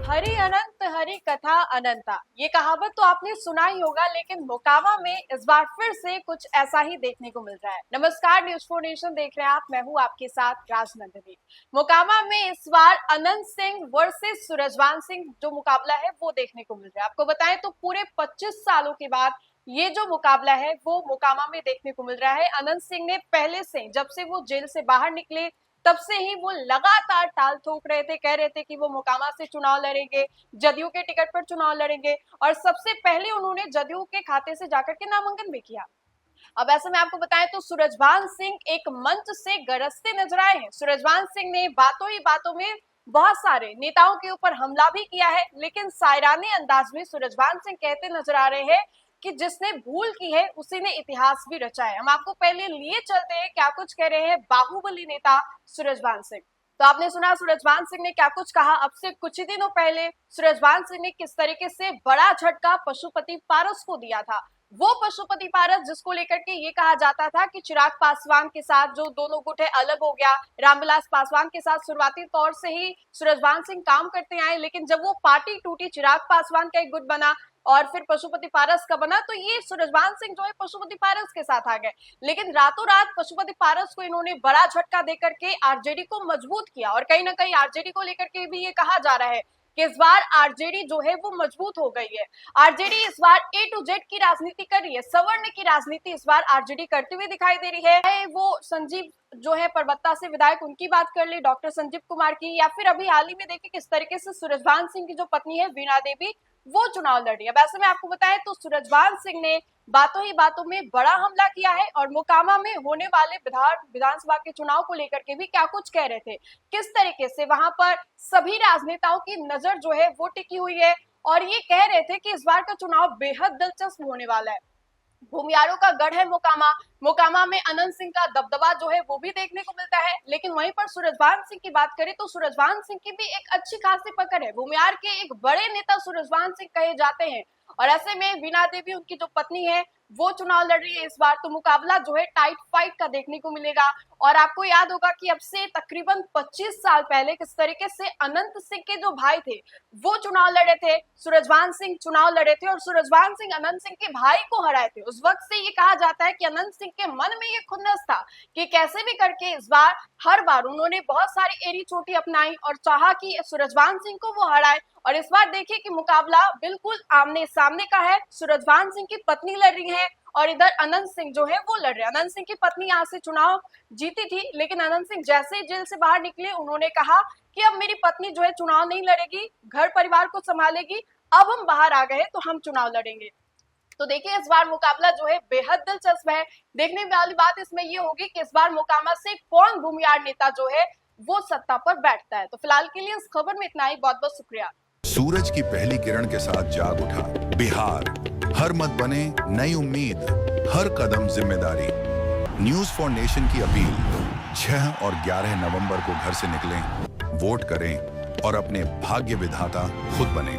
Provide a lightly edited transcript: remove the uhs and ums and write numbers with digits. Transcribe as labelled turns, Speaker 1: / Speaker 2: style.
Speaker 1: हरि अनंत हरि कथा अनंता, ये कहावत तो आपने सुना ही होगा, लेकिन मोकामा में इस बार फिर से कुछ ऐसा ही देखने को मिल रहा है। नमस्कार, न्यूज़ 4 नेशन देख रहे हैं आप। मैं हूं आपके साथ राजनंदिनी। मोकामा में इस बार अनंत सिंह वर्सेस सूरजवान सिंह जो मुकाबला है वो देखने को मिल रहा है। आपको बताएं तो पूरे 25 सालों के बाद ये जो मुकाबला है वो मोकामा में देखने को मिल रहा है। अनंत सिंह ने पहले से, जब से वो जेल से बाहर निकले, तब से ही वो लगातार टाल ठोक रहे थे, कह रहे थे कि वो मोकामा से चुनाव लड़ेंगे, जदयू के टिकट पर चुनाव लड़ेंगे, और सबसे पहले उन्होंने जदयू के खाते से जाकर के नामांकन भी किया। अब ऐसे में आपको बताएं तो सूरजवान सिंह एक मंच से गरजते नजर आए हैं। सूरजवान सिंह ने बातों ही बातों में बहुत सारे नेताओं के ऊपर हमला भी किया है, लेकिन सायराने अंदाज में सूरजवान सिंह कहते नजर आ रहे हैं कि जिसने भूल की है उसी ने इतिहास भी रचा है। हम आपको पहले लिए चलते हैं क्या कुछ कह रहे हैं बाहुबली नेता सूरजवान सिंह। तो आपने सुना सूरजवान सिंह ने क्या कुछ कहा। अब से कुछ ही दिनों पहले सूरजवान सिंह ने किस तरीके से बड़ा झटका पशुपति पारस को दिया था। वो पशुपति पारस जिसको लेकर के ये कहा जाता था कि चिराग पासवान के साथ जो दोनों गुट है अलग हो गया, रामविलास पासवान के साथ शुरुआती तौर से ही सूरजवान सिंह काम करते आए, लेकिन जब वो पार्टी टूटी, चिराग पासवान का एक गुट बना और फिर पशुपति पारस का बना, तो ये सूरजवान सिंह जो है पशुपति पारस के साथ आ गए। लेकिन रातों रात पशुपति पारस को इन्होंने बड़ा झटका देकर के आरजेडी को मजबूत किया, और कहीं ना कहीं आरजेडी को लेकर के भी ये कहा जा रहा है कि इस बार आरजेडी जो है वो मजबूत हो गई है। आरजेडी इस बार ए टू जेड की राजनीति कर रही है, सवर्ण की राजनीति इस बार आरजेडी करती हुई दिखाई दे रही है। वो संजीव जो है परबत्ता से विधायक, उनकी बात कर ले, डॉक्टर संजीव कुमार की, या फिर अभी हाल ही में देखिए किस तरीके से सूरजवान सिंह की जो पत्नी है वीणा देवी, वो चुनाव लड़ रही है। अब ऐसे में आपको बताएं तो सूरजवान सिंह ने बातों ही बातों में बड़ा हमला किया है, और मोकामा में होने वाले विधानसभा के चुनाव को लेकर के भी क्या कुछ कह रहे थे, किस तरीके से वहां पर सभी राजनेताओं की नजर जो है वो टिकी हुई है, और ये कह रहे थे कि इस बार का चुनाव बेहद दिलचस्प होने वाला है। भूमियारों का गढ़ है मोकामा। मोकामा में अनंत सिंह का दबदबा जो है वो भी देखने को मिलता है, लेकिन वहीं पर सूरजवान सिंह की बात करें तो सूरजवान सिंह की भी एक अच्छी खासी पकड़ है। भूमियार के एक बड़े नेता सूरजवान सिंह कहे जाते हैं, और ऐसे में वीणा देवी, उनकी जो पत्नी है, वो चुनाव लड़ रही है इस बार। तो मुकाबला जो है टाइट फाइट का देखने को मिलेगा। और आपको याद होगा कि अब से तकरीबन 25 साल पहले किस तरीके से अनंत सिंह के जो भाई थे वो चुनाव लड़े थे, सूरजवान सिंह चुनाव लड़े थे, और सूरजवान सिंह अनंत सिंह के भाई को हराए थे। उस वक्त से ये कहा जाता है कि अनंत सिंह के मन में ये खुन्नस था कि कैसे भी करके इस बार, हर बार उन्होंने बहुत सारी एड़ी चोटी अपनाई और चाहा कि सूरजवान सिंह को वो हराए। और इस बार देखिए कि मुकाबला बिल्कुल आमने सामने का है। सूरजवान सिंह की पत्नी लड़ रही है और इधर अनंत सिंह जो है वो लड़ रहे हैं। अनंत सिंह की पत्नी यहाँ से चुनाव जीती थी, लेकिन अनंत सिंह जैसे ही जेल से बाहर निकले, उन्होंने कहा कि अब मेरी पत्नी जो है चुनाव नहीं लड़ेगी, घर परिवार को संभालेगी, अब हम बाहर आ गए तो हम चुनाव लड़ेंगे। तो देखिए इस बार मुकाबला जो है बेहद दिलचस्प है। देखने वाली बात इसमें ये होगी कि इस बार मोकामा से कौन भूमियार नेता जो है वो सत्ता पर बैठता है। तो फिलहाल के लिए इस खबर में इतना ही। बहुत बहुत शुक्रिया।
Speaker 2: सूरज की पहली किरण के साथ जाग उठा बिहार, हर मत बने नई उम्मीद, हर कदम जिम्मेदारी। न्यूज़ 4 नेशन की अपील, 6 और 11 नवंबर को घर से निकलें, वोट करें और अपने भाग्य विधाता खुद बने।